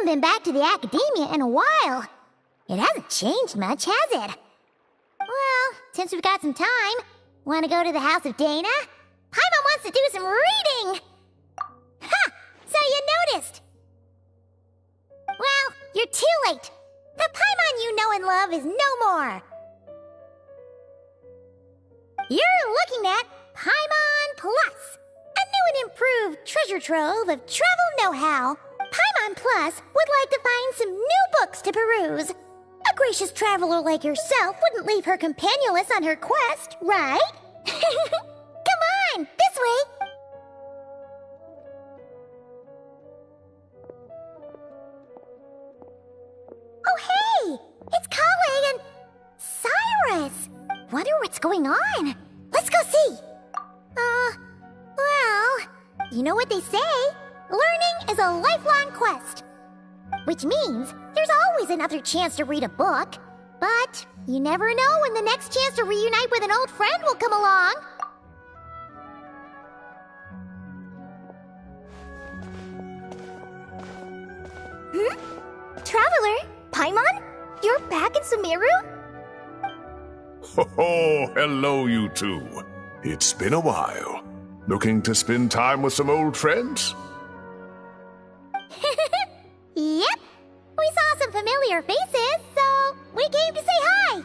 haven't been back to the academia in a while. It hasn't changed much, has it? Well, since we've got some time, want to go to the house of Dana? Paimon wants to do some reading! Ha! So you noticed! Well, you're too late. The Paimon you know and love is no more. You're looking at Paimon Plus, a new and improved treasure trove of travel know-how. Paimon Plus would like to find some new books to peruse. A gracious traveler like yourself wouldn't leave her companionless on her quest, right? Come on, this way! Oh hey! It's Kale and Cyrus! Wonder what's going on. Let's go see! Well, you know what they say. Learning is a lifelong quest. Which means there's always another chance to read a book. But you never know when the next chance to reunite with an old friend will come along. Traveler? Paimon? You're back in Sumeru? Oh, hello, you two. It's been a while. Looking to spend time with some old friends? Yep. We saw some familiar faces, so we came to say hi.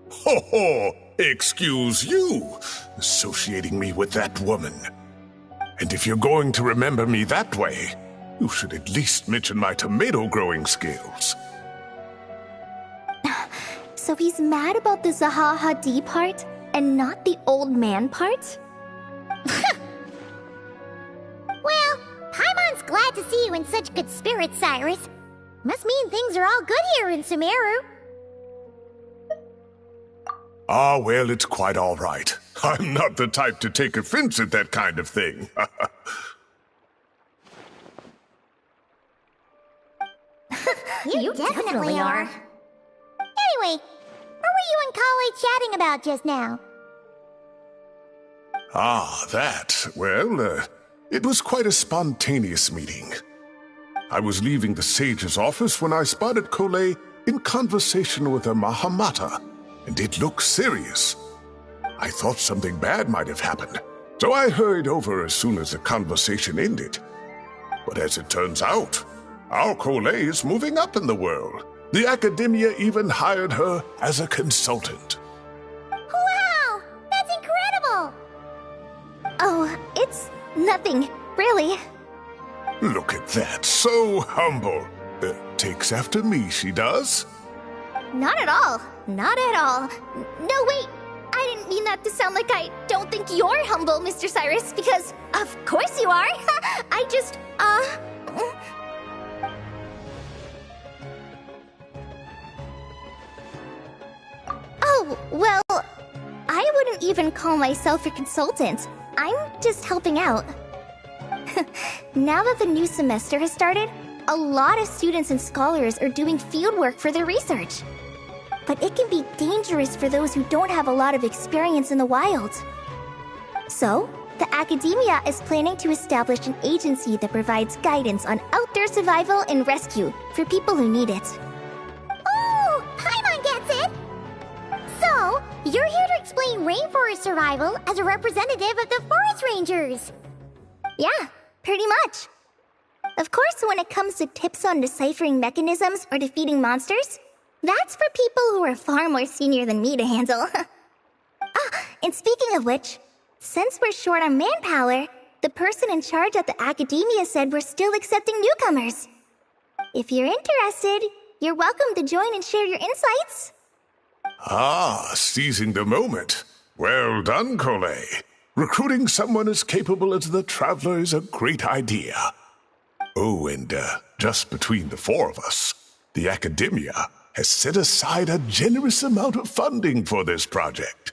Ho ho! Excuse you, associating me with that woman. And if you're going to remember me that way, you should at least mention my tomato growing skills. So he's mad about the Zaha Hadid part and not the old man part? Well, Paimon's glad to see you in such good spirits, Cyrus. Must mean things are all good here in Sumeru. Ah, well, it's quite all right. I'm not the type to take offense at that kind of thing. You definitely are. Anyway, what were you and Kale chatting about just now? Ah, that. Well, it was quite a spontaneous meeting. I was leaving the sage's office when I spotted Kole in conversation with a Mahamata, and it looked serious. I thought something bad might have happened, so I hurried over as soon as the conversation ended. But as it turns out, our Kole is moving up in the world. The academia even hired her as a consultant. Wow! That's incredible! Oh, it's nothing, really. Look at that, so humble. Takes after me, she does. Not at all. Not at all. No, wait. I didn't mean that to sound like I don't think you're humble, Mr. Cyrus, because of course you are. I just, Oh, well, I wouldn't even call myself a consultant. I'm just helping out. Now that the new semester has started, a lot of students and scholars are doing fieldwork for their research. But it can be dangerous for those who don't have a lot of experience in the wild. So, the academia is planning to establish an agency that provides guidance on outdoor survival and rescue for people who need it. Oh, Paimon gets it! So, you're here to explain rainforest survival as a representative of the forest rangers. Yeah, pretty much. Of course, when it comes to tips on deciphering mechanisms or defeating monsters, that's for people who are far more senior than me to handle. And speaking of which, since we're short on manpower, the person in charge at the academia said we're still accepting newcomers. If you're interested, you're welcome to join and share your insights. Ah, seizing the moment. Well done, Kole. Recruiting someone as capable as the Traveler is a great idea. Oh, and just between the four of us, the academia has set aside a generous amount of funding for this project.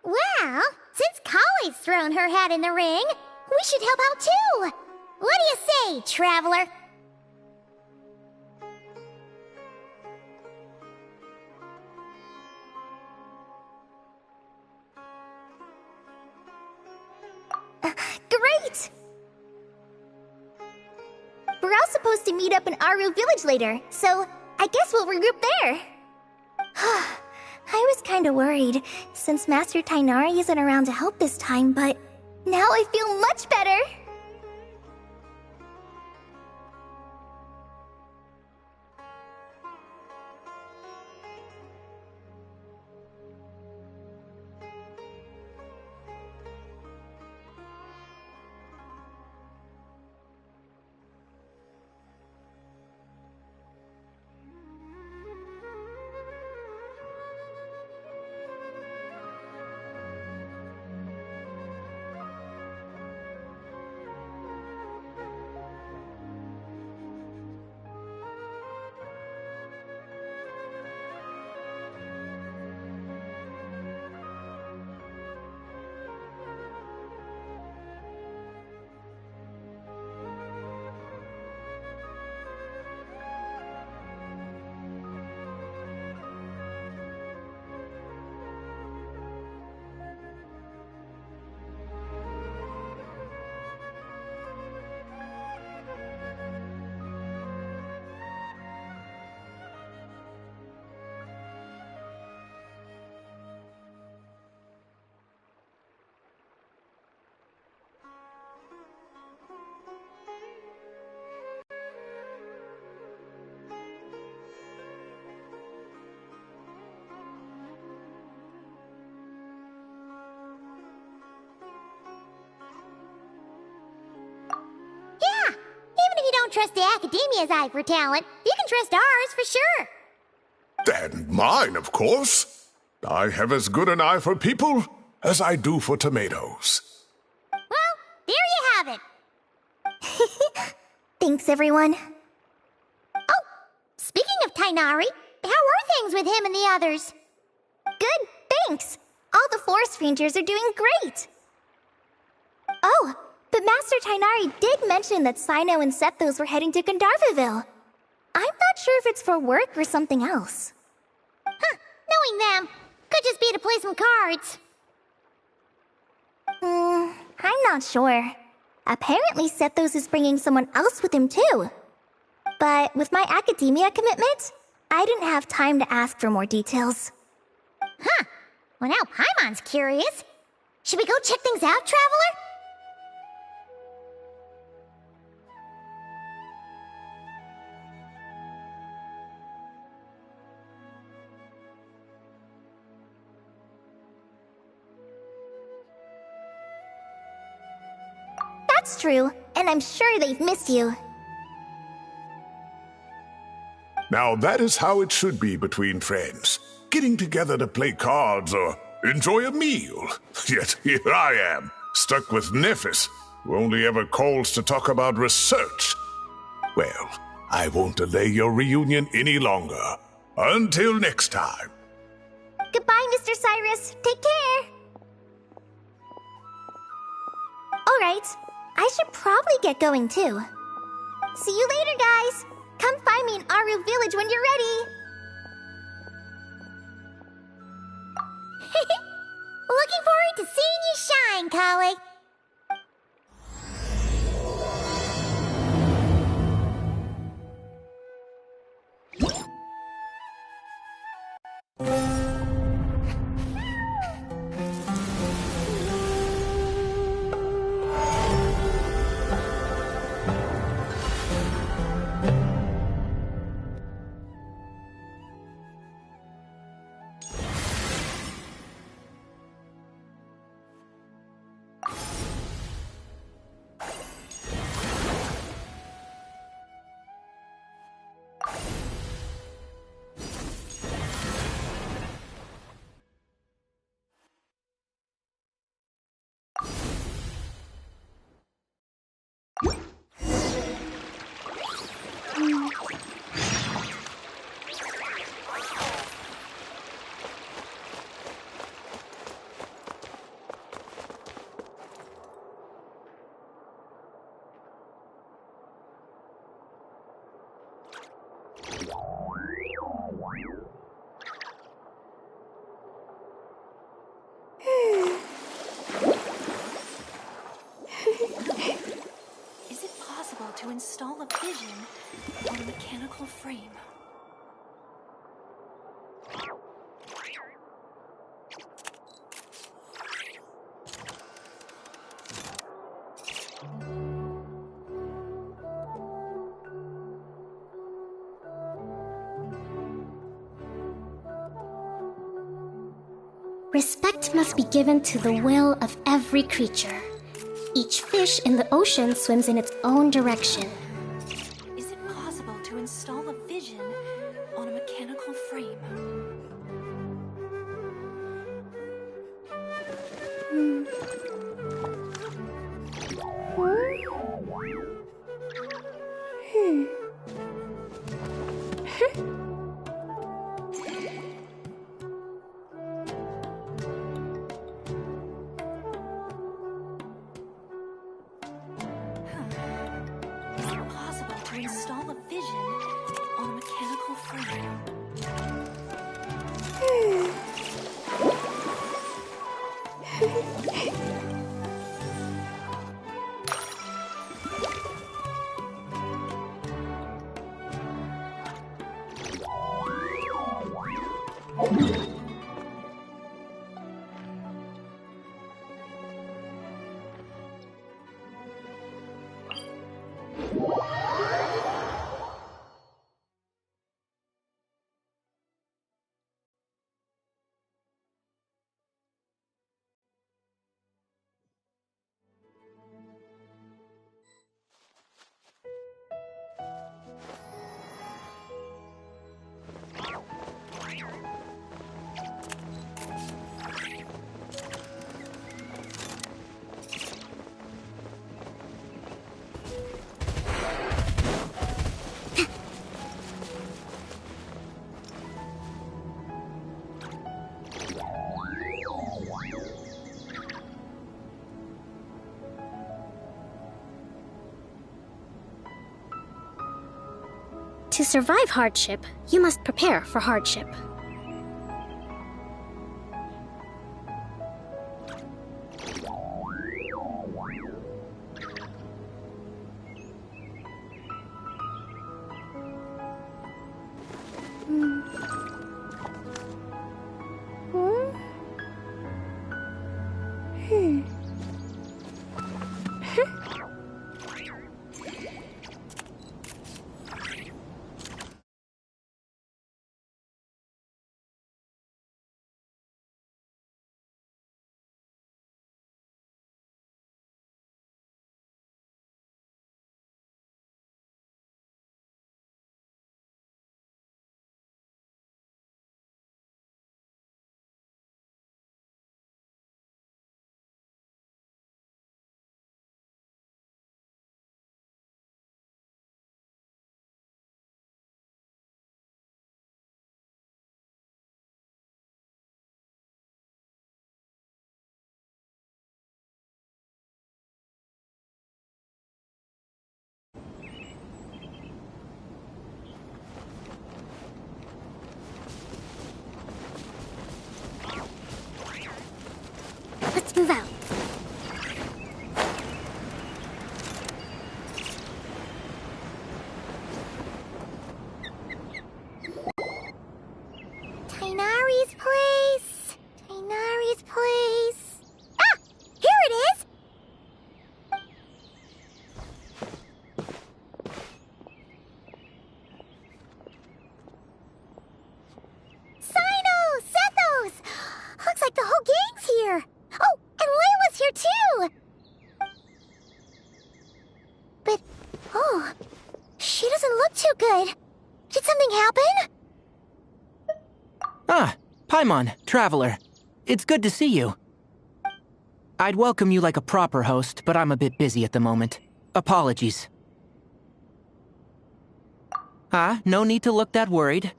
Well, since Kale's thrown her hat in the ring, we should help out too. What do you say, Traveler? Great! We're all supposed to meet up in Aru Village later, so I guess we'll regroup there. I was kinda worried, since Master Tainari isn't around to help this time, but now I feel much better! Don't trust the Academia's eye for talent. You can trust ours for sure. And mine, of course. I have as good an eye for people as I do for tomatoes. Well, there you have it. Thanks, everyone. Oh, speaking of Tainari, how are things with him and the others? Good, thanks. All the forest rangers are doing great. Oh, but Master Tainari did mention that Sino and Sethos were heading to Gandharvaville. I'm not sure if it's for work or something else. Huh, knowing them, could just be to play some cards. I'm not sure. Apparently Sethos is bringing someone else with him too. But with my academia commitment, I didn't have time to ask for more details. Huh, well now Paimon's curious. Should we go check things out, Traveler? That's true, and I'm sure they've missed you. Now that is how it should be between friends. Getting together to play cards or enjoy a meal. Yet here I am, stuck with Nephis, who only ever calls to talk about research. Well, I won't delay your reunion any longer. Until next time. Goodbye, Mr. Cyrus. Take care. Alright, I should probably get going too. See you later, guys. Come find me in Aru Village when you're ready. Looking forward to seeing you shine, Kali. install a vision on a mechanical frame. Respect must be given to the will of every creature. Each fish in the ocean swims in its own direction. Is it possible to install a vision on a mechanical frame? Is it possible to install a vision on a mechanical frame? To survive hardship, you must prepare for hardship. Let's move out. Tainari's place. Tainari's place. Ah! Here it is! Sino! Sethos! Looks like the whole gang's here. Oh, and Layla's here too! But, oh, she doesn't look too good. Did something happen? Ah, Paimon, Traveler. It's good to see you. I'd welcome you like a proper host, but I'm a bit busy at the moment. Apologies. No need to look that worried.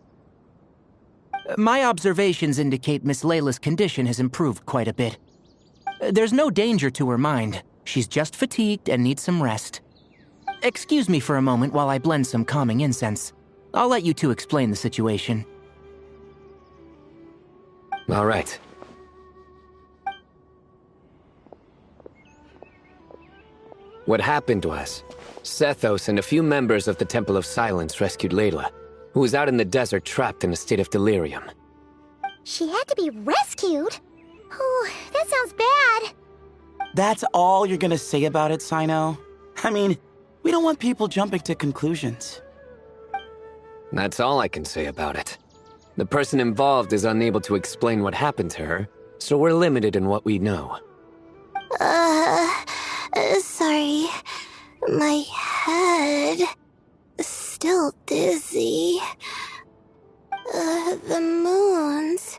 My observations indicate Miss Layla's condition has improved quite a bit. There's no danger to her mind. She's just fatigued and needs some rest. Excuse me for a moment while I blend some calming incense. I'll let you two explain the situation. All right. What happened was, Sethos and a few members of the Temple of Silence rescued Layla, who was out in the desert trapped in a state of delirium. She had to be rescued? Oh, that sounds bad. That's all you're gonna say about it, Sino? I mean, we don't want people jumping to conclusions. That's all I can say about it. The person involved is unable to explain what happened to her, so we're limited in what we know. Sorry. My head... still dizzy. The moons...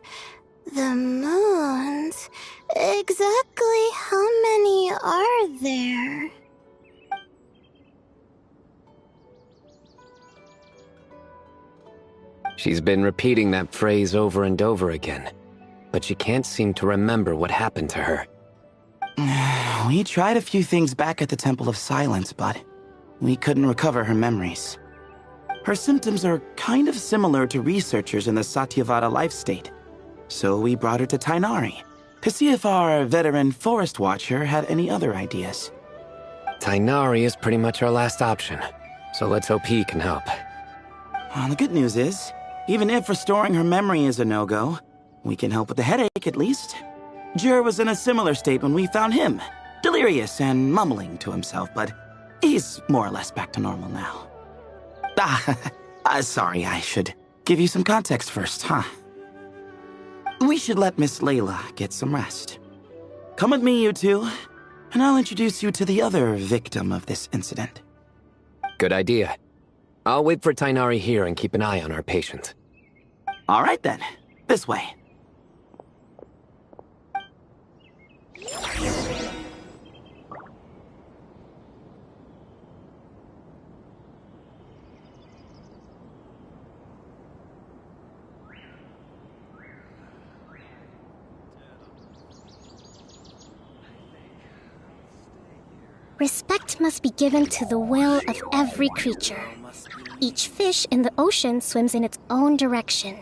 Exactly how many are there? She's been repeating that phrase over and over again, but she can't seem to remember what happened to her. We tried a few things back at the Temple of Silence, but we couldn't recover her memories. Her symptoms are kind of similar to researchers in the Satyavada life state, so we brought her to Tainari to see if our veteran forest watcher had any other ideas. Tainari is pretty much our last option, so let's hope he can help. Well, the good news is, even if restoring her memory is a no-go, we can help with the headache at least. Jer was in a similar state when we found him, delirious and mumbling to himself, but he's more or less back to normal now. Sorry, I should give you some context first, huh? We should let Miss Layla get some rest. Come with me, you two, and I'll introduce you to the other victim of this incident. Good idea. I'll wait for Tainari here and keep an eye on our patient. All right then, this way. Respect must be given to the will of every creature. Each fish in the ocean swims in its own direction.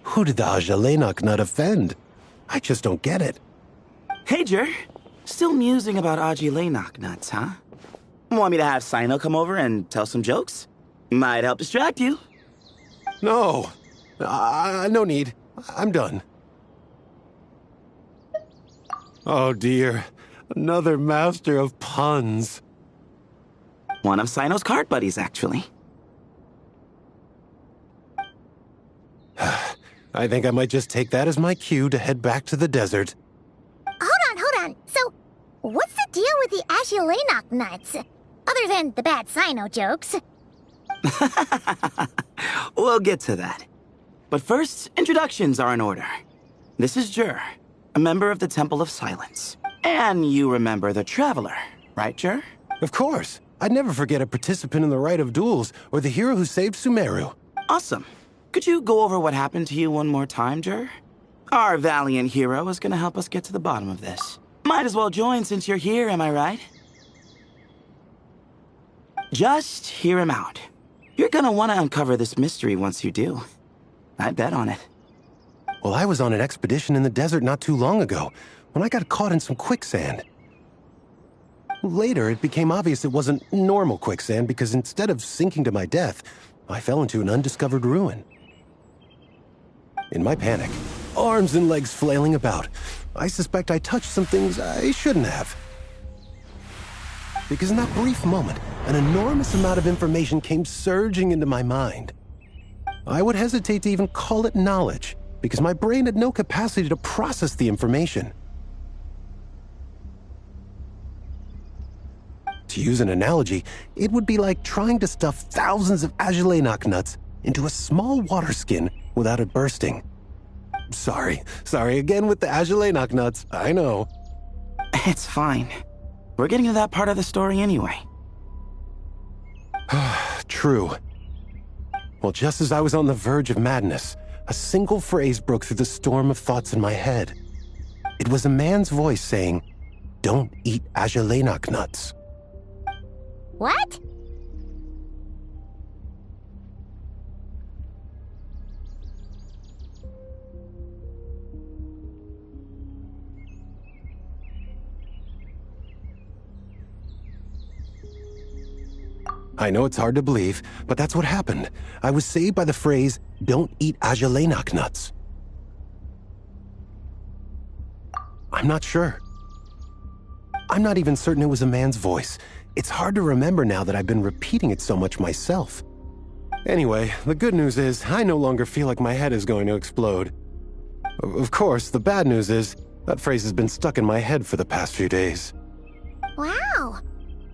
Who did the Ajalenok nut offend? I just don't get it. Hey, Jer. Still musing about Aji Lainok nuts, huh? Want me to have Sino come over and tell some jokes? Might help distract you. No. No need. I'm done. Oh dear. Another master of puns. One of Sino's card buddies, actually. I think I might just take that as my cue to head back to the desert. Hold on. So, what's the deal with the Ashulenok nuts? Other than the bad Sino jokes. We'll get to that. But first, introductions are in order. This is Jer, a member of the Temple of Silence. And you remember the Traveler, right, Jer? Of course. I'd never forget a participant in the Rite of Duels or the hero who saved Sumeru. Awesome. Could you go over what happened to you one more time, Jer? Our valiant hero is gonna help us get to the bottom of this. Might as well join since you're here, am I right? Just hear him out. You're gonna want to uncover this mystery once you do. I bet on it. Well, I was on an expedition in the desert not too long ago, when I got caught in some quicksand. Later, it became obvious it wasn't normal quicksand because instead of sinking to my death, I fell into an undiscovered ruin. In my panic, arms and legs flailing about, I suspect I touched some things I shouldn't have. Because in that brief moment, an enormous amount of information came surging into my mind. I would hesitate to even call it knowledge, because my brain had no capacity to process the information. To use an analogy, it would be like trying to stuff thousands of Ajalenok nuts into a small water skin without it bursting. Sorry again with the Ajalenok nuts, I know. It's fine. We're getting to that part of the story anyway. True. Well, just as I was on the verge of madness, a single phrase broke through the storm of thoughts in my head. It was a man's voice saying, "Don't eat Ajalainak nuts." What? I know it's hard to believe, but that's what happened. I was saved by the phrase, "Don't eat Ajalainak nuts." I'm not sure. I'm not even certain it was a man's voice. It's hard to remember now that I've been repeating it so much myself. Anyway, the good news is I no longer feel like my head is going to explode. Of course, the bad news is that phrase has been stuck in my head for the past few days. Wow.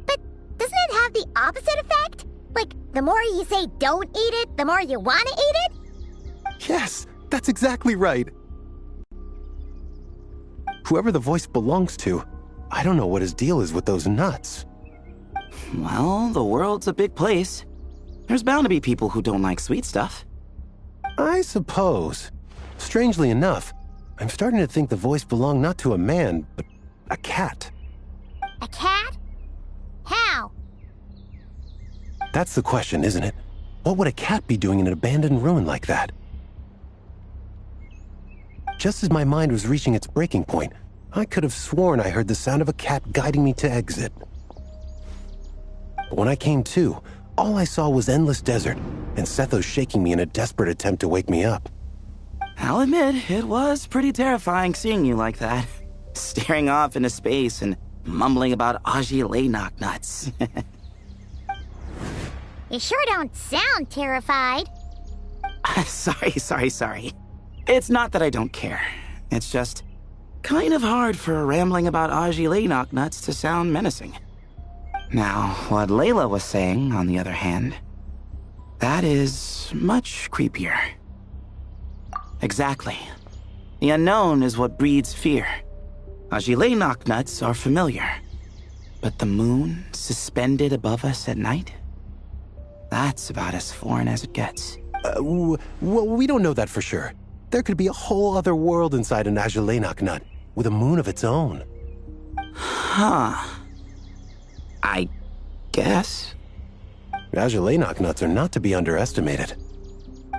But doesn't it have the opposite effect? Like, the more you say don't eat it, the more you want to eat it? Yes, that's exactly right. Whoever the voice belongs to, I don't know what his deal is with those nuts. Well, the world's a big place. There's bound to be people who don't like sweet stuff. I suppose. Strangely enough, I'm starting to think the voice belonged not to a man, but a cat. A cat? How? That's the question, isn't it? What would a cat be doing in an abandoned ruin like that? Just as my mind was reaching its breaking point, I could have sworn I heard the sound of a cat guiding me to exit. But when I came to, all I saw was endless desert, and Sethos shaking me in a desperate attempt to wake me up. I'll admit, it was pretty terrifying seeing you like that. Staring off into space and mumbling about Ajalainak nuts. You sure don't sound terrified. Sorry. It's not that I don't care. It's just kind of hard for rambling about Ajalainak nuts to sound menacing. Now, what Layla was saying, on the other hand, that is much creepier. Exactly. The unknown is what breeds fear. Ajalainak nuts are familiar. But the moon suspended above us at night? That's about as foreign as it gets. Well, we don't know that for sure. There could be a whole other world inside an Ajalainak nut, with a moon of its own. Huh. I guess. Ajalainak nuts are not to be underestimated.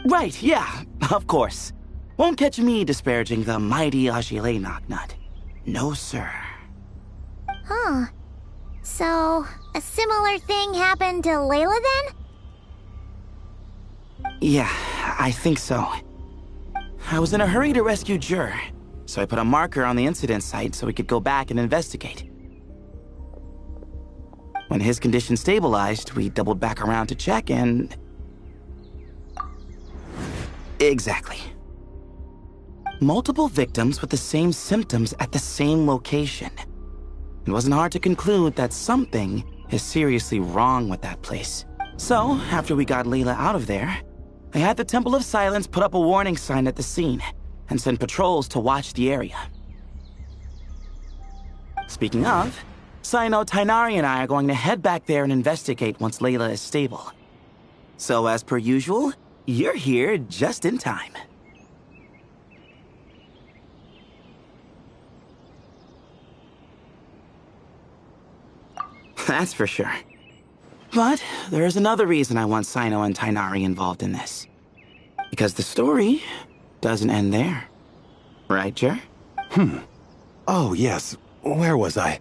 Right, yeah, of course. Won't catch me disparaging the mighty Ajalainak nut. No, sir. Huh. So, a similar thing happened to Layla then? Yeah, I think so. I was in a hurry to rescue Jur, so I put a marker on the incident site so we could go back and investigate. When his condition stabilized, we doubled back around to check and... Exactly. Multiple victims with the same symptoms at the same location. It wasn't hard to conclude that something is seriously wrong with that place. So, after we got Layla out of there, I had the Temple of Silence put up a warning sign at the scene and send patrols to watch the area. Speaking of, Sino, Tainari, and I are going to head back there and investigate once Layla is stable. So, as per usual, you're here just in time. That's for sure. But there's another reason I want Sino and Tainari involved in this. Because the story doesn't end there. Right, Jer? Oh, yes. Where was I?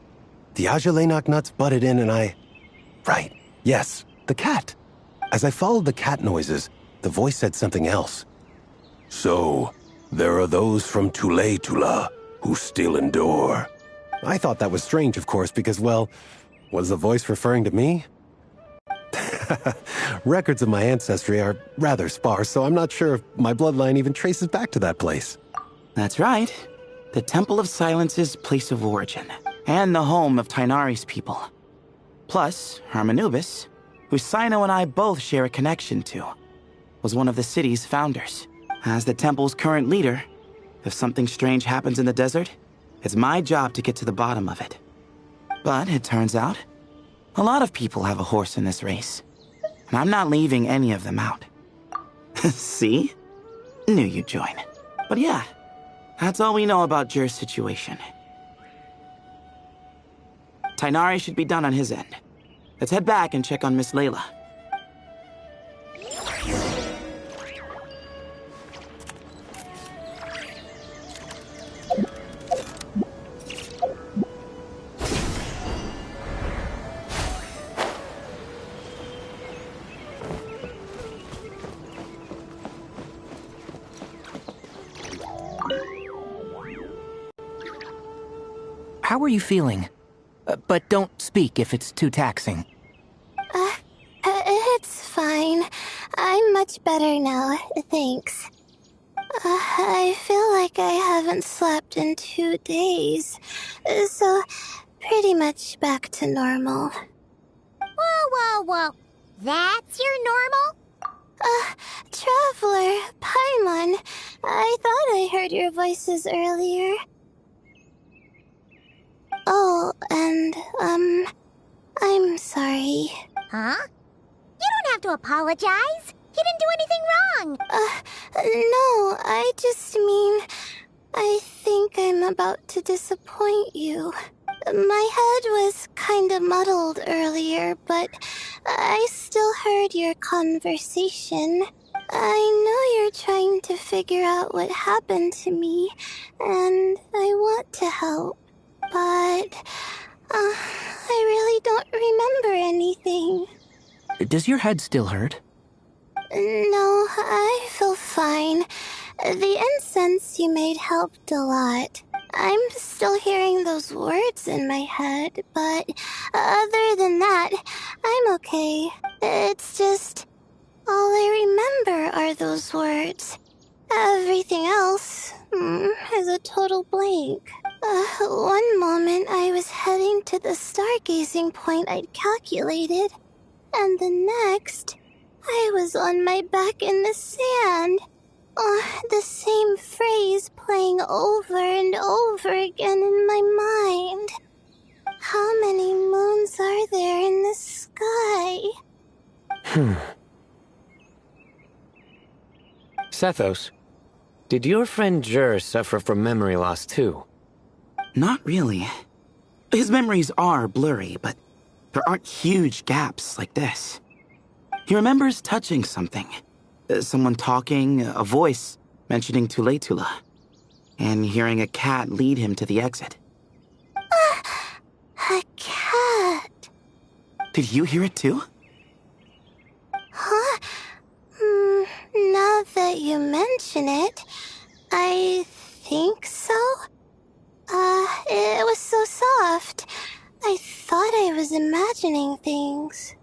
The Ajalainak nuts butted in and I... Right. Yes, the cat. As I followed the cat noises, the voice said something else. "So, there are those from Tula who still endure." I thought that was strange, of course, because, well, was the voice referring to me? Records of my ancestry are rather sparse, so I'm not sure if my bloodline even traces back to that place. That's right. The Temple of Silence's place of origin, and the home of Tainari's people. Plus, Hermanubis, who Sino and I both share a connection to, was one of the city's founders. As the temple's current leader, if something strange happens in the desert, it's my job to get to the bottom of it. But it turns out, a lot of people have a horse in this race, and I'm not leaving any of them out. See? Knew you'd join. But yeah, that's all we know about Jer's situation. Tainari should be done on his end. Let's head back and check on Miss Layla. How are you feeling? But don't speak if it's too taxing. It's fine. I'm much better now, thanks. I feel like I haven't slept in 2 days, so pretty much back to normal. Whoa, whoa, whoa. That's your normal? Traveler, Paimon, I thought I heard your voices earlier. Oh, and, I'm sorry. Huh? You don't have to apologize. You didn't do anything wrong. No, I just mean, I think I'm about to disappoint you. My head was kinda muddled earlier, but I still heard your conversation. I know you're trying to figure out what happened to me, and I want to help, but I really don't remember anything. Does your head still hurt? No, I feel fine. The incense you made helped a lot. I'm still hearing those words in my head, but other than that, I'm okay. It's just, all I remember are those words. Everything else is a total blank. One moment I was heading to the stargazing point I'd calculated, and the next, I was on my back in the sand. The same phrase playing over and over again in my mind. How many moons are there in the sky? Sethos, did your friend Jer suffer from memory loss too? Not really. His memories are blurry, but there aren't huge gaps like this. He remembers touching something. Someone talking, a voice mentioning Tuletula, and hearing a cat lead him to the exit. A cat. Did you hear it too? Huh? Now that you mention it, I think so. It was so soft. I thought I was imagining things.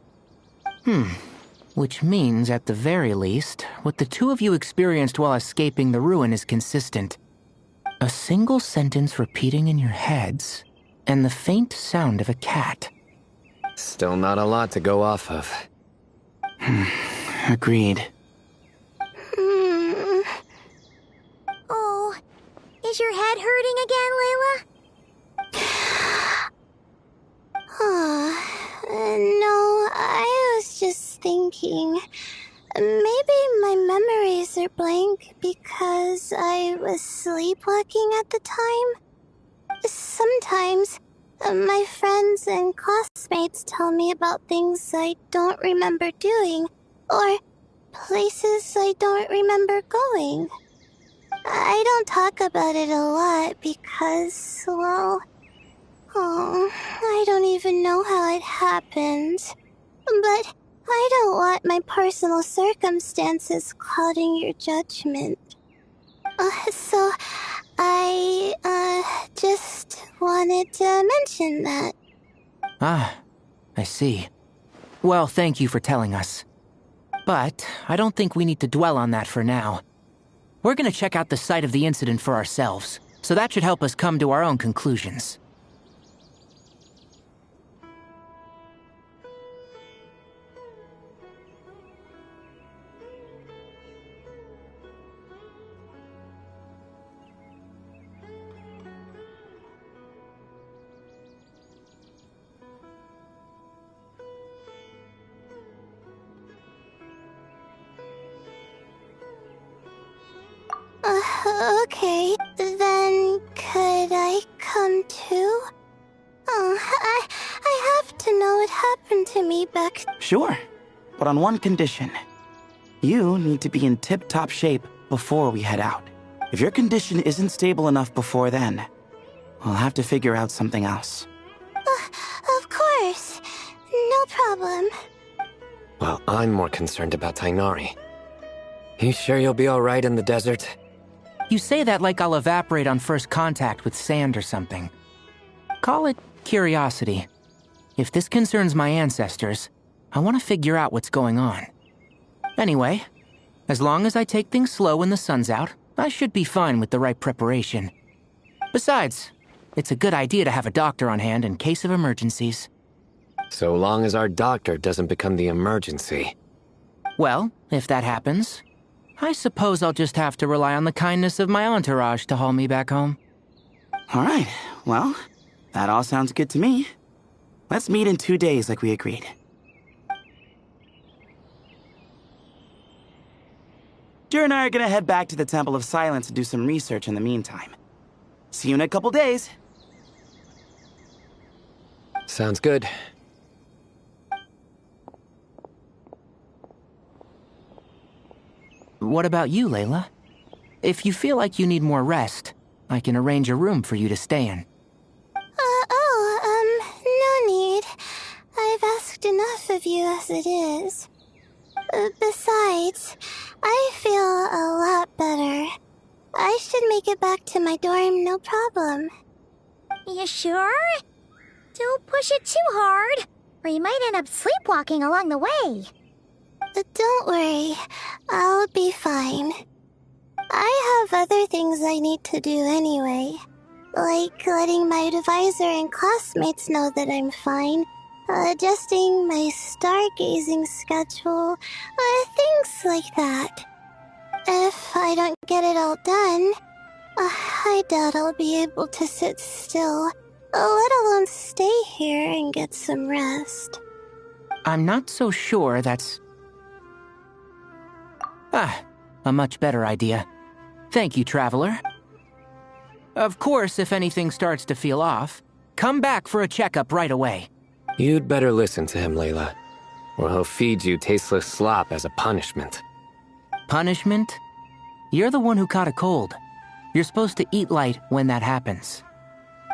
Which means, at the very least, what the two of you experienced while escaping the ruin is consistent. A single sentence repeating in your heads, and the faint sound of a cat. Still not a lot to go off of. Agreed. Oh, is your head hurting again, Layla? No, I was just thinking. Maybe my memories are blank because I was sleepwalking at the time. Sometimes, my friends and classmates tell me about things I don't remember doing, or places I don't remember going. I don't talk about it a lot because, well, I don't even know how it happened. But I don't want my personal circumstances clouding your judgment. So I, just wanted to mention that. Ah, I see. Well, thank you for telling us. But I don't think we need to dwell on that for now. We're gonna check out the site of the incident for ourselves, so that should help us come to our own conclusions. Okay, then could I come too? Oh, I have to know what happened to me back. Sure, but on one condition. You need to be in tip-top shape before we head out. If your condition isn't stable enough before then, I'll have to figure out something else. Of course. No problem. Well, I'm more concerned about Tainari. You sure you'll be alright in the desert? You say that like I'll evaporate on first contact with sand or something. Call it curiosity. If this concerns my ancestors, I want to figure out what's going on. Anyway, as long as I take things slow when the sun's out, I should be fine with the right preparation. Besides, it's a good idea to have a doctor on hand in case of emergencies. So long as our doctor doesn't become the emergency. Well, if that happens, I suppose I'll just have to rely on the kindness of my entourage to haul me back home. All right, well, that all sounds good to me. Let's meet in 2 days like we agreed. Jer and I are gonna head back to the Temple of Silence and do some research in the meantime. See you in a couple days. Sounds good. What about you, Layla? If you feel like you need more rest, I can arrange a room for you to stay in. No need. I've asked enough of you as it is. Besides, I feel a lot better. I should make it back to my dorm, no problem. You sure? Don't push it too hard, or you might end up sleepwalking along the way. Don't worry, I'll be fine. I have other things I need to do anyway. Like letting my advisor and classmates know that I'm fine, adjusting my stargazing schedule, things like that. If I don't get it all done, I doubt I'll be able to sit still, let alone stay here and get some rest. I'm not so sure that's... a much better idea. Thank you, Traveler. Of course, if anything starts to feel off, come back for a checkup right away. You'd better listen to him, Layla, or he'll feed you tasteless slop as a punishment. Punishment? You're the one who caught a cold. You're supposed to eat light when that happens.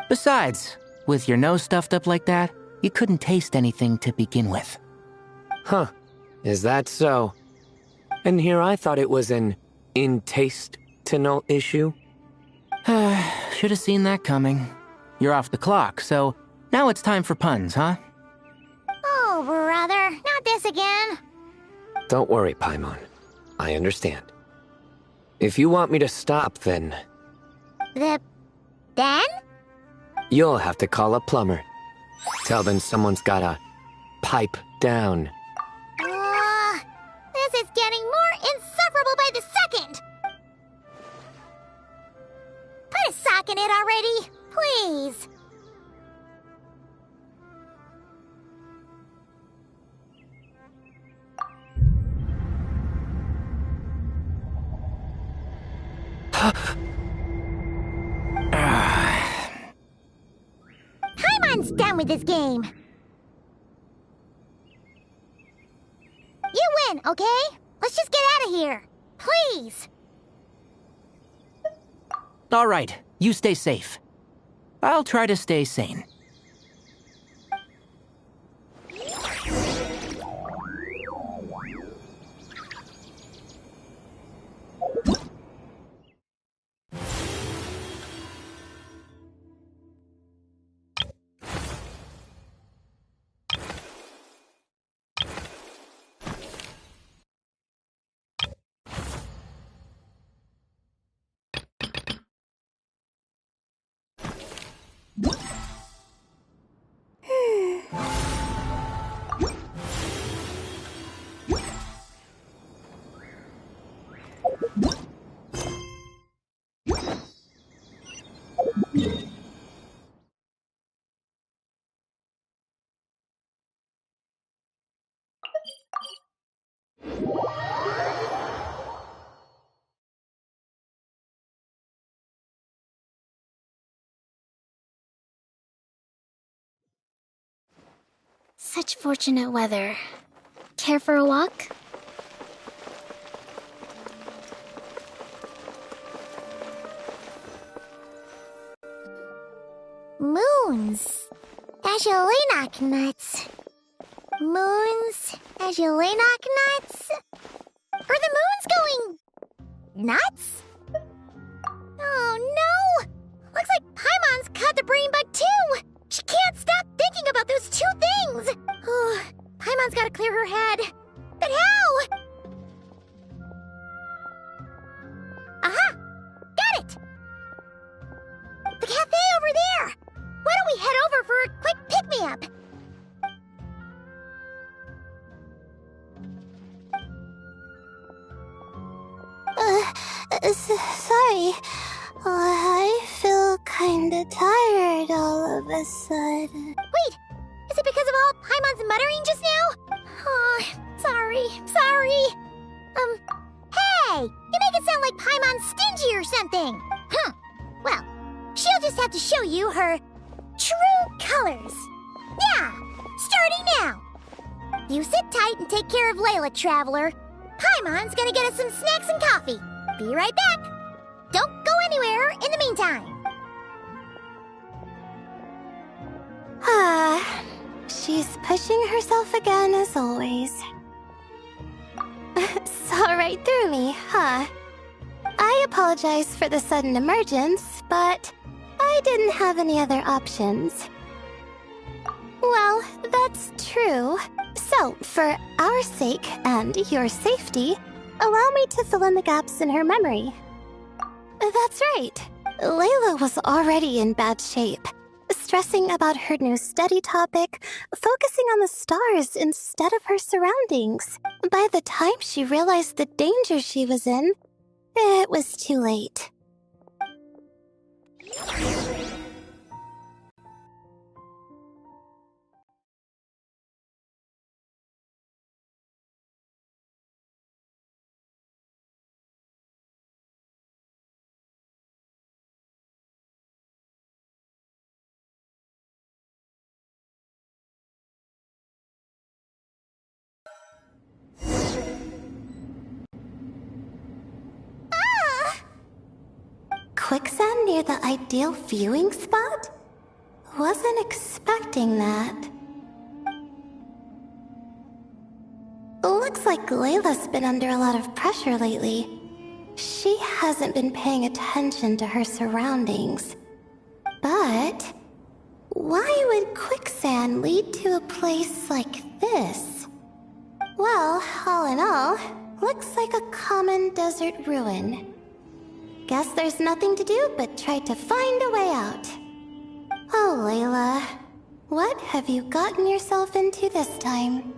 Besides, with your nose stuffed up like that, you couldn't taste anything to begin with. Huh. Is that so? And here I thought it was an in-taste-to-know issue. Should have seen that coming. You're off the clock, so now it's time for puns, huh? Oh, brother, not this again. Don't worry, Paimon. I understand. If you want me to stop, then... Then? You'll have to call a plumber. Tell them someone's gotta pipe down. This is getting more insufferable by the second. Put a sock in it already, please. Paimon's done with this game. You win, okay? Let's just get out of here. Please. All right, you stay safe. I'll try to stay sane. Such fortunate weather. Care for a walk? Moons. Azulenak nuts. Moons. Azulenak nuts. Are the moons going nuts? Oh no! Looks like Paimon's caught the brain bug too! She can't stop thinking about those two things! Oh, Paimon's gotta clear her head. But how? Aha! Got it! The cafe over there! Why don't we head over for a quick pick-me-up? Sorry. I feel kinda tired all of a sudden. Wait! Is it because of all Paimon's muttering just now? Oh, sorry. Hey! You make it sound like Paimon's stingy or something! Well, she'll just have to show you her true colors. Yeah! Starting now! You sit tight and take care of Layla, Traveler. Paimon's gonna get us some snacks and coffee. Be right back. Don't go anywhere in the meantime. She's pushing herself again as always. Saw right through me, huh? I apologize for the sudden emergence, but I didn't have any other options. Well, that's true. So, for our sake and your safety, allow me to fill in the gaps in her memory. That's right. Layla was already in bad shape, stressing about her new study topic, focusing on the stars instead of her surroundings. By the time she realized the danger she was in, it was too late. Quicksand near the ideal viewing spot? Wasn't expecting that. Looks like Layla's been under a lot of pressure lately. She hasn't been paying attention to her surroundings. But why would quicksand lead to a place like this? Well, all in all, looks like a common desert ruin. Guess there's nothing to do but try to find a way out. Oh, Layla, what have you gotten yourself into this time?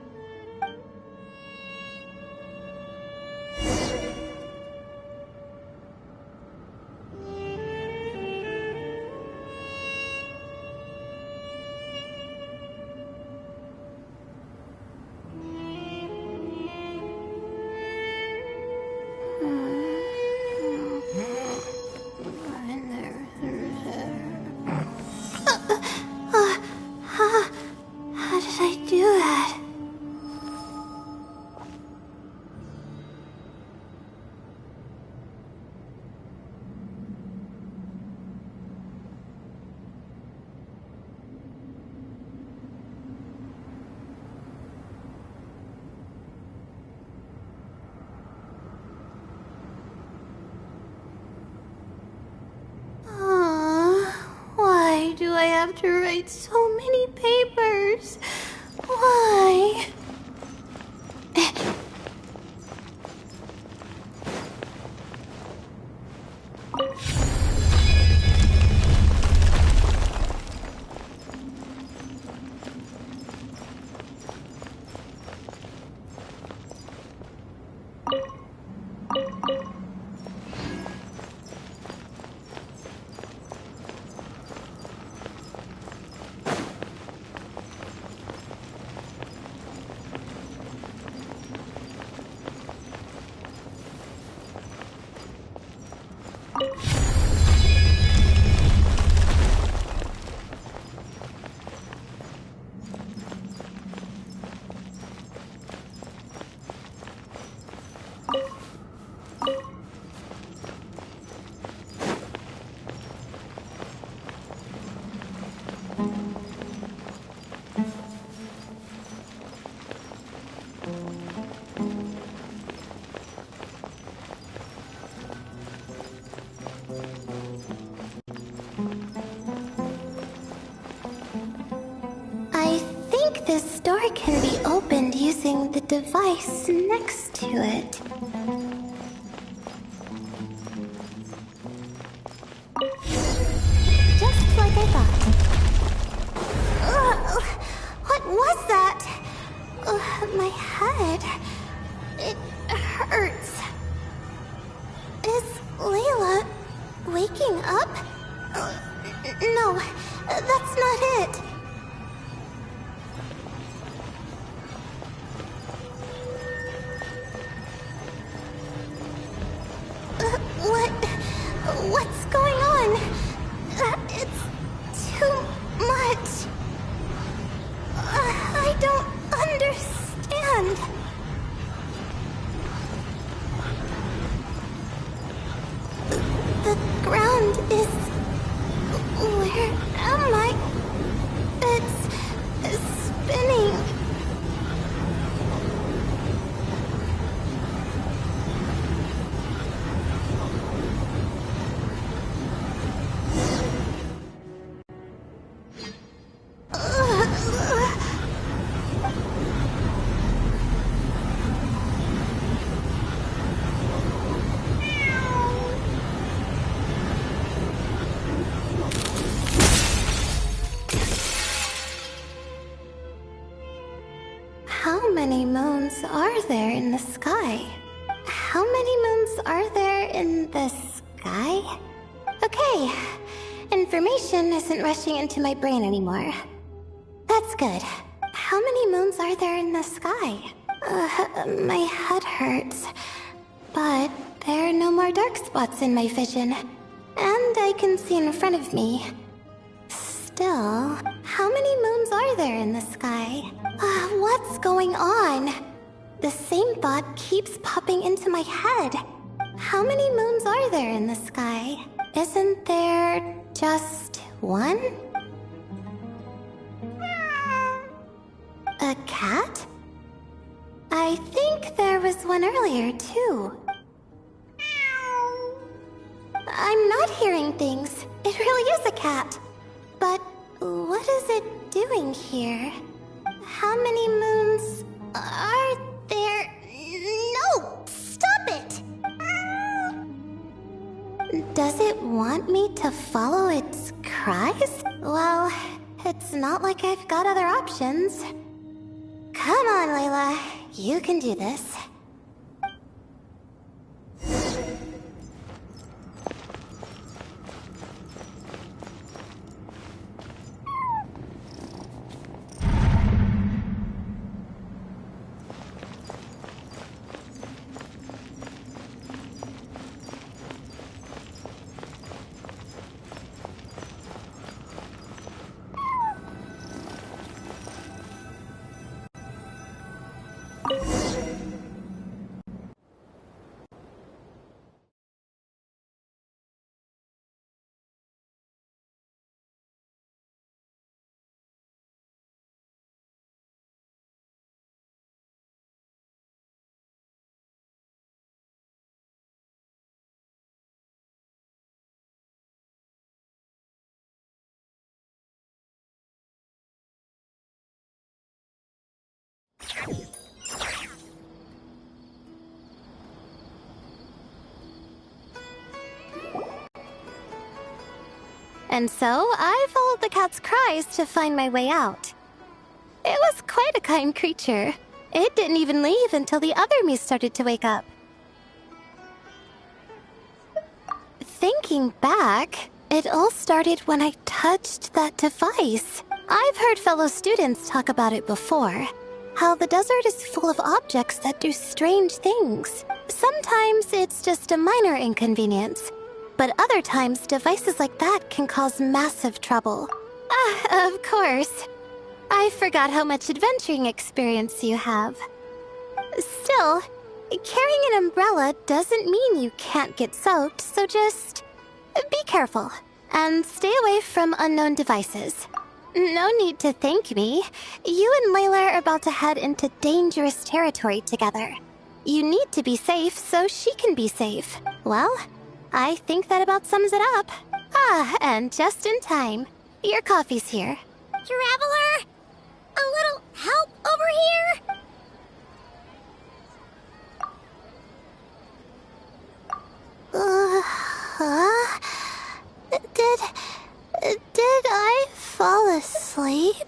How did I do that? Why do I have to write so many papers? Why? door can be opened using the device next to it. Just like I thought. Ugh, what was that? My head. It hurts. Is Layla waking up? No, that's not it. What's going on? It's too much. I don't understand. The ground is... Where am I? It's spinning. How many moons are there in the sky? How many moons are there in the sky? Okay, information isn't rushing into my brain anymore. That's good. How many moons are there in the sky? My head hurts. But there are no more dark spots in my vision. And I can see in front of me. Still, how many moons are there in the sky? What's going on? The same thought keeps popping into my head. How many moons are there in the sky? Isn't there just one? A cat? I think there was one earlier, too. I'm not hearing things. It really is a cat. But what is it doing here? How many moons are there? No! Stop it! Does it want me to follow its cries? Well, it's not like I've got other options. Come on, Layla. You can do this. And so, I followed the cat's cries to find my way out. It was quite a kind creature. It didn't even leave until the other me started to wake up. Thinking back, it all started when I touched that device. I've heard fellow students talk about it before. How the desert is full of objects that do strange things. Sometimes it's just a minor inconvenience. But other times, devices like that can cause massive trouble. Of course. I forgot how much adventuring experience you have. Still, carrying an umbrella doesn't mean you can't get soaked, so just be careful and stay away from unknown devices. No need to thank me. You and Layla are about to head into dangerous territory together. You need to be safe so she can be safe. Well, I think that about sums it up. And just in time. Your coffee's here. Traveler? a little help over here? Did I fall asleep?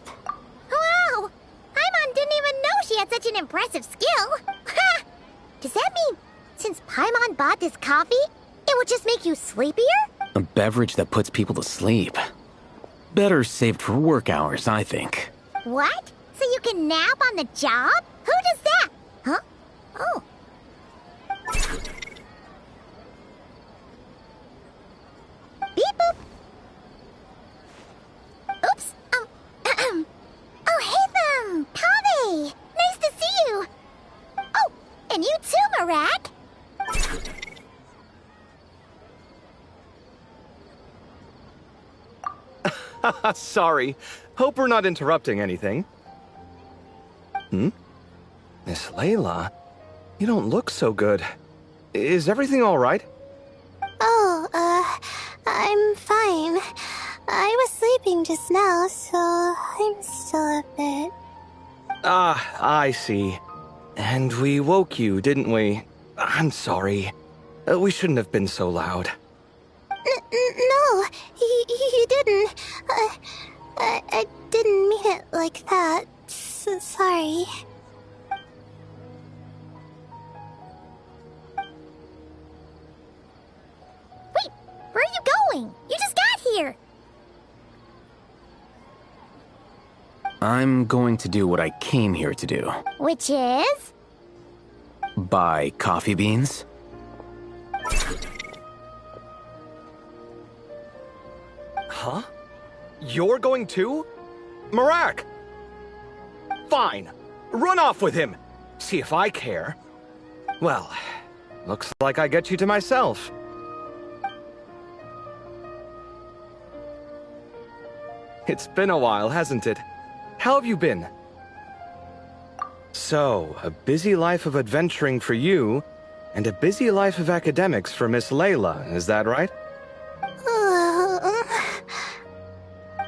Wow! Paimon didn't even know she had such an impressive skill. Ha! Does that mean since Paimon bought this coffee, it would just make you sleepier? A beverage that puts people to sleep. Better saved for work hours, I think. What? So you can nap on the job? Who does that? Huh? Oh. Beep boop. Oops. Oh, hey them! Kame! Nice to see you! Oh, and you too, Marak! Sorry. Hope we're not interrupting anything. Miss Layla, you don't look so good. Is everything all right? Oh, I'm fine. I was sleeping just now, so I'm still a bit... Ah, I see. And we woke you, didn't we? I'm sorry. We shouldn't have been so loud. No, you didn't. I didn't mean it like that. Sorry. Wait, where are you going? You just got here! I'm going to do what I came here to do. Which is? Buy coffee beans. Huh? You're going too? Marak! Fine. Run off with him. See if I care. Well, looks like I get you to myself. It's been a while, hasn't it? How have you been? So, a busy life of adventuring for you, and a busy life of academics for Miss Layla, is that right?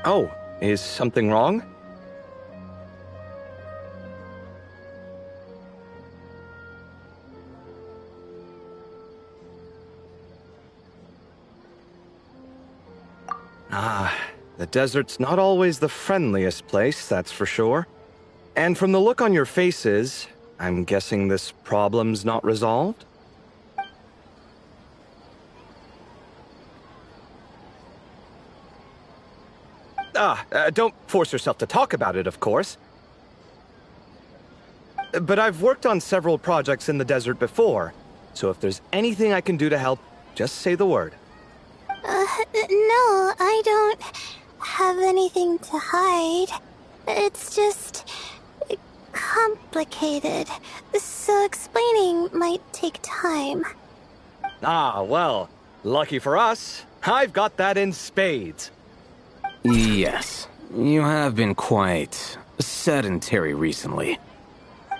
Oh, is something wrong? Ah, the desert's not always the friendliest place, that's for sure. And from the look on your faces, I'm guessing this problem's not resolved? Don't force yourself to talk about it, of course. But I've worked on several projects in the desert before, so if there's anything I can do to help, just say the word. No, I don't have anything to hide. It's just complicated, so explaining might take time. Ah, well, lucky for us, I've got that in spades. Yes, you have been quite sedentary recently.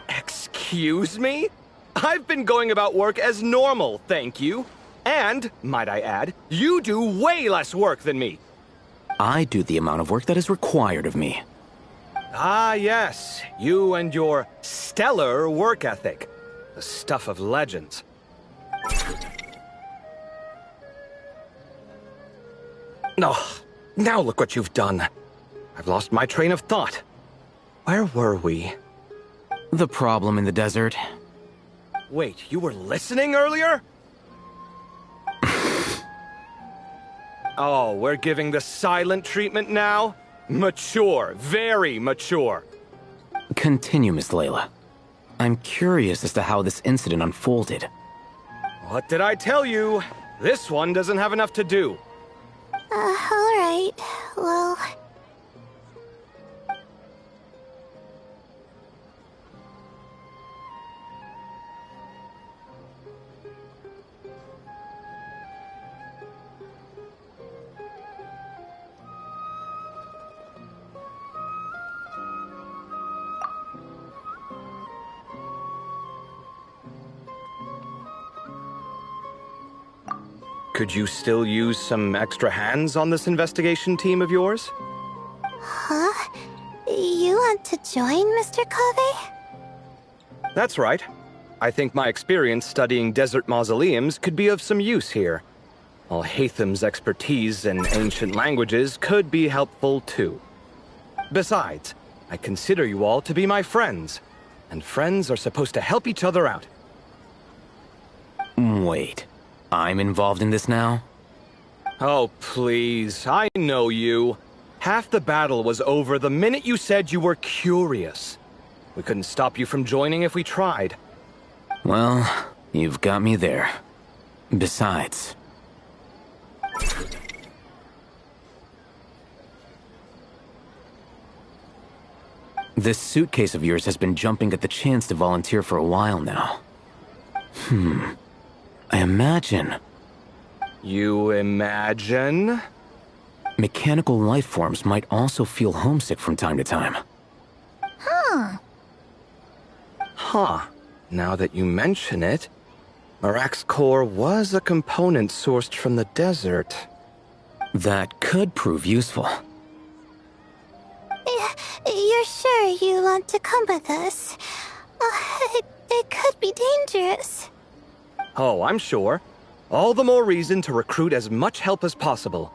Excuse me? I've been going about work as normal, thank you. And, might I add, you do way less work than me. I do the amount of work that is required of me. Ah, yes, you and your stellar work ethic. The stuff of legends. Oh, now look what you've done. I've lost my train of thought. Where were we? The problem in the desert. Wait, you were listening earlier? Oh, we're giving the silent treatment now? Mature, very mature. Continue, Miss Layla. I'm curious as to how this incident unfolded. What did I tell you? This one doesn't have enough to do. Alright. Well... Could you still use some extra hands on this investigation team of yours? Huh? You you want to join, Mr. Kave? That's right. I think my experience studying desert mausoleums could be of some use here. While Hatham's expertise in ancient languages could be helpful too. Besides, I consider you all to be my friends, and friends are supposed to help each other out. Wait, I'm involved in this now? Oh, please, I know you. Half the battle was over the minute you said you were curious. We couldn't stop you from joining if we tried. Well, you've got me there. Besides... This suitcase of yours has been jumping at the chance to volunteer for a while now. I imagine... You imagine? Mechanical life forms might also feel homesick from time to time. Huh. Now that you mention it, Marak's core was a component sourced from the desert. That could prove useful. You're sure you want to come with us? It could be dangerous. Oh, I'm sure. All the more reason to recruit as much help as possible.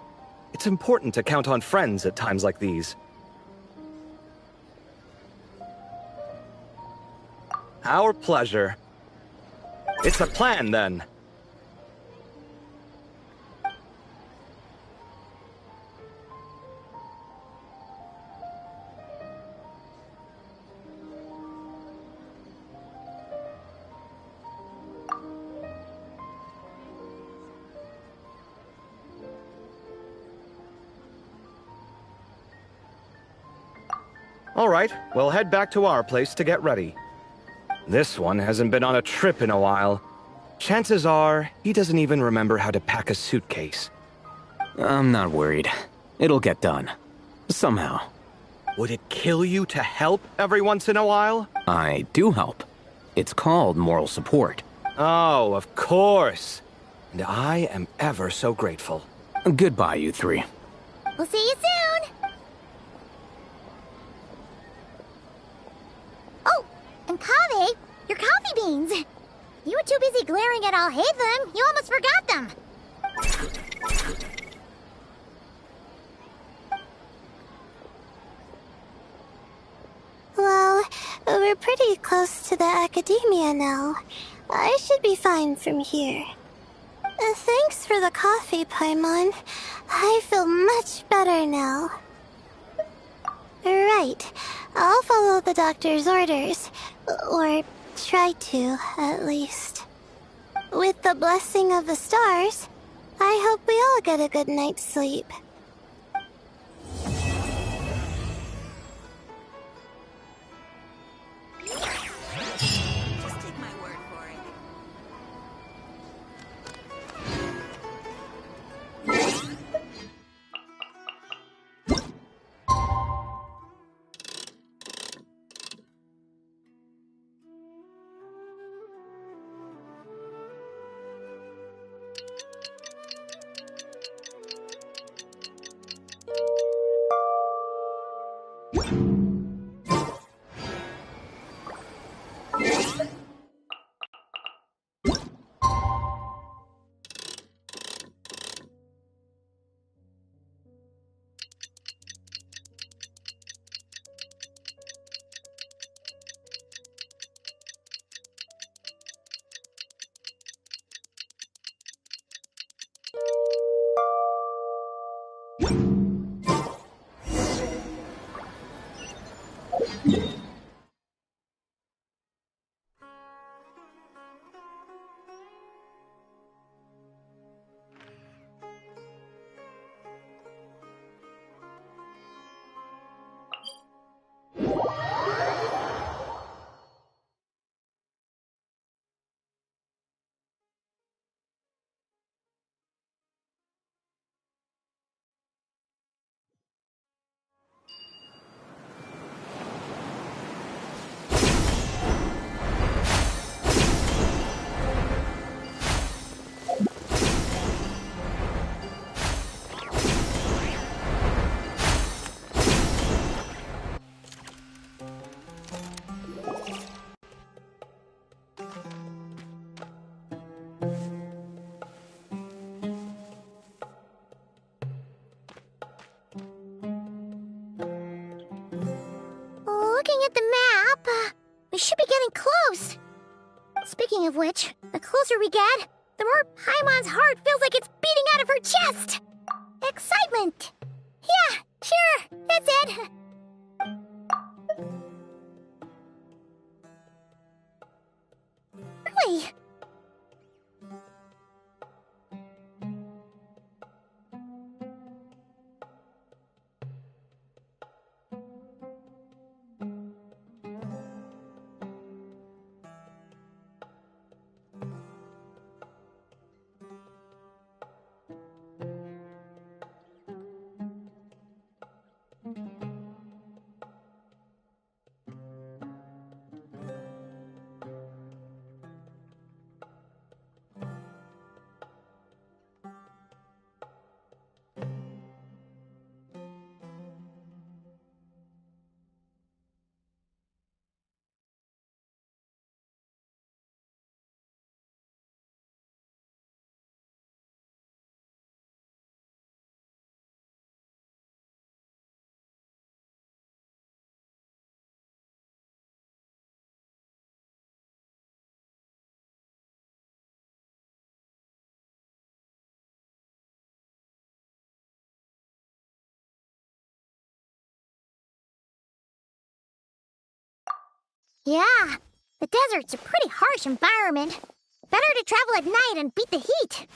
It's important to count on friends at times like these. Our pleasure. It's a plan, then. All right, we'll head back to our place to get ready. This one hasn't been on a trip in a while. Chances are, he doesn't even remember how to pack a suitcase. I'm not worried. It'll get done. Somehow. Would it kill you to help every once in a while? I do help. It's called moral support. Oh, of course. And I am ever so grateful. Goodbye, you three. We'll see you soon! Oh, and Kave, your coffee beans! You were too busy glaring at all Hatham, you almost forgot them! Well, we're pretty close to the academia now. I should be fine from here. Thanks for the coffee, Paimon. I feel much better now. Right. I'll follow the doctor's orders. Or try to, at least. With the blessing of the stars, I hope we all get a good night's sleep. Just take my word for it. close! Speaking of which, the closer we get, the more Paimon's heart feels like it's beating out of her chest! Excitement! Yeah, sure, that's it! Really? Yeah, the desert's a pretty harsh environment. Better to travel at night and beat the heat.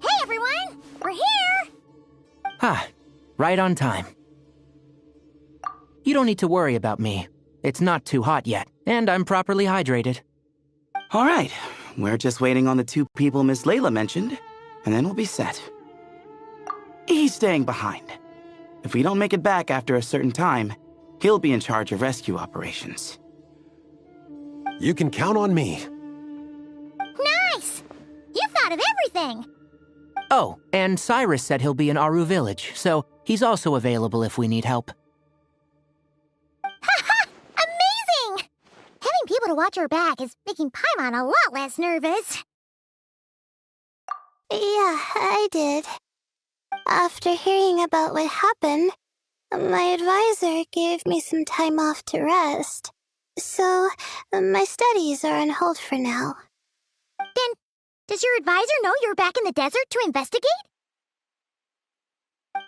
Hey everyone, we're here! Ah, right on time. You don't need to worry about me. It's not too hot yet, and I'm properly hydrated. All right, we're just waiting on the 2 people Miss Layla mentioned, and then we'll be set. He's staying behind. If we don't make it back after a certain time, he'll be in charge of rescue operations. You can count on me. Nice! You thought of everything! Oh, and Cyrus said he'll be in Aru Village, so he's also available if we need help. Haha! Amazing! Having people to watch our back is making Paimon a lot less nervous. Yeah, I did. After hearing about what happened, my advisor gave me some time off to rest. So, my studies are on hold for now. Then, does your advisor know you're back in the desert to investigate?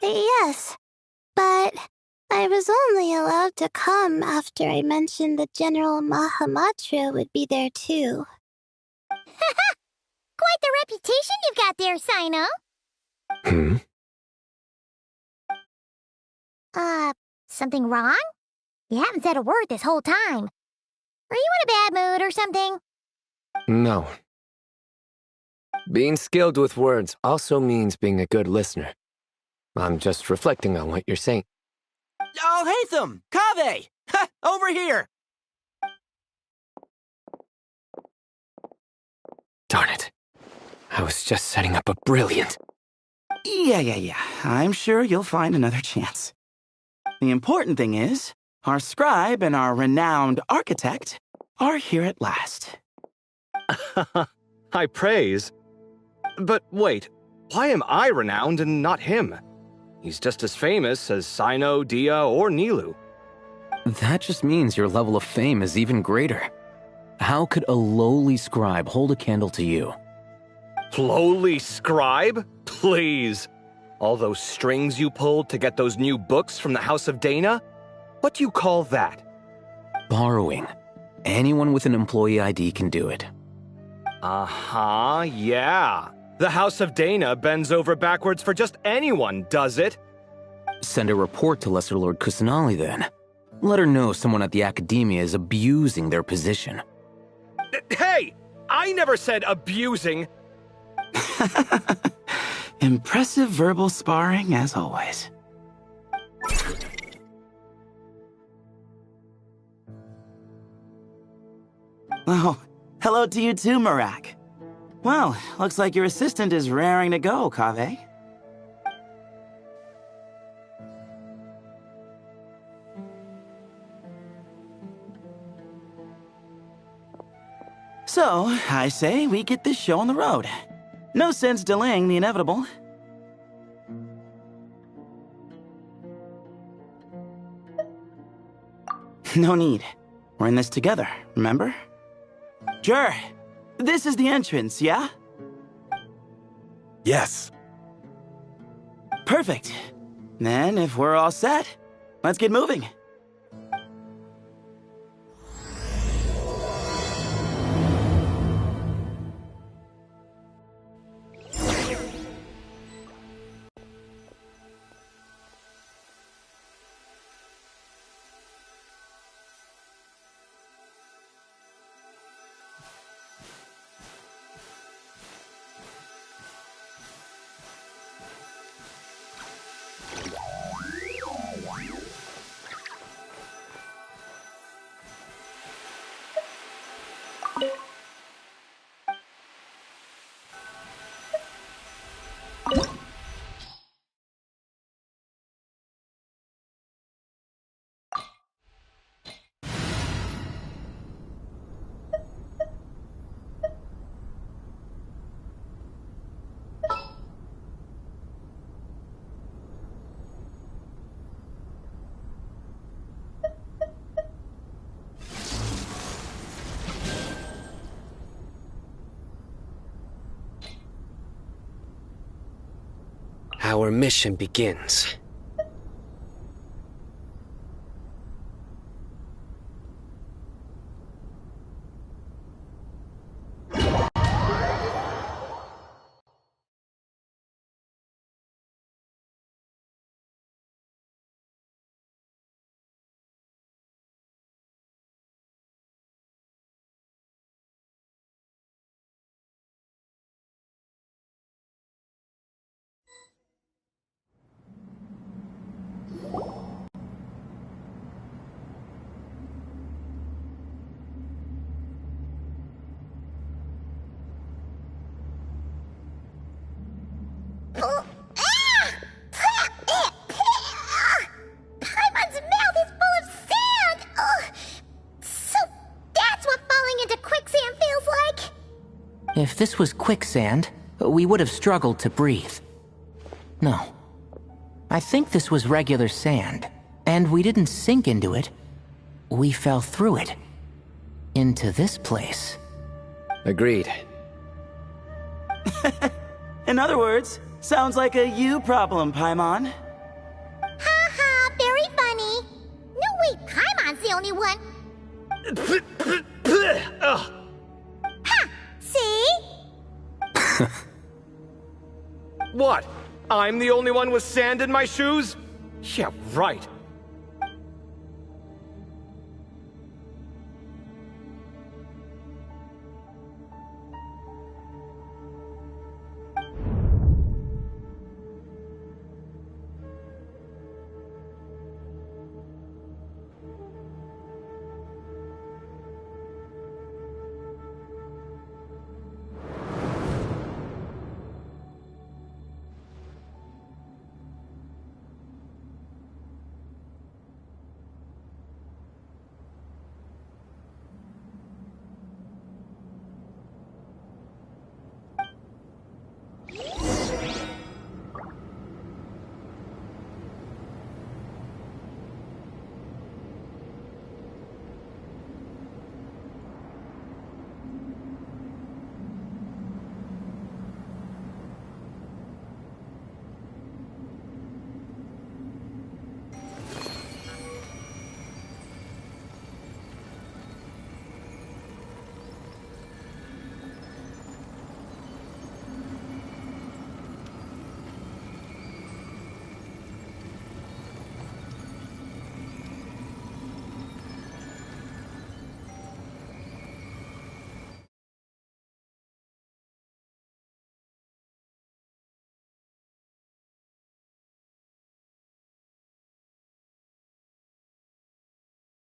Yes, but I was only allowed to come after I mentioned that General Mahamatra would be there too. Haha! Quite the reputation you've got there, Sino. Something wrong? You haven't said a word this whole time. Are you in a bad mood or something? No. Being skilled with words also means being a good listener. I'm just reflecting on what you're saying. Oh, Hatham! Kaveh! Ha! Over here! Darn it. I was just setting up a brilliant... Yeah. I'm sure you'll find another chance. The important thing is, our scribe and our renowned architect are here at last. High praise. But wait, why am I renowned and not him? He's just as famous as Sino, Dia, or Nilu. That just means your level of fame is even greater. How could a lowly scribe hold a candle to you? Lowly scribe? Please. All those strings you pulled to get those new books from the House of Dana? What do you call that? Borrowing. Anyone with an employee ID can do it. Uh-huh, yeah. The House of Dana bends over backwards for just anyone, does it? Send a report to Lesser Lord Kusanali, then. Let her know someone at the Academia is abusing their position. Hey! I never said abusing! Impressive verbal sparring, as always. Oh, hello to you too, Marak. Well, looks like your assistant is raring to go, Kaveh. So, I say we get this show on the road. No sense delaying the inevitable. No need. We're in this together, remember? Sure. This is the entrance, yeah? Yes. Perfect. Then, if we're all set, let's get moving. Our mission begins. Paimon's mouth is full of sand! Ugh. So that's what falling into quicksand feels like? If this was quicksand, we would have struggled to breathe. No. I think this was regular sand, and we didn't sink into it. We fell through it. Into this place. Agreed. In other words, sounds like a you problem, Paimon. Ha ha, very funny. No, wait, Paimon's the only one. Ha! See? What? I'm the only one with sand in my shoes? Yeah, right.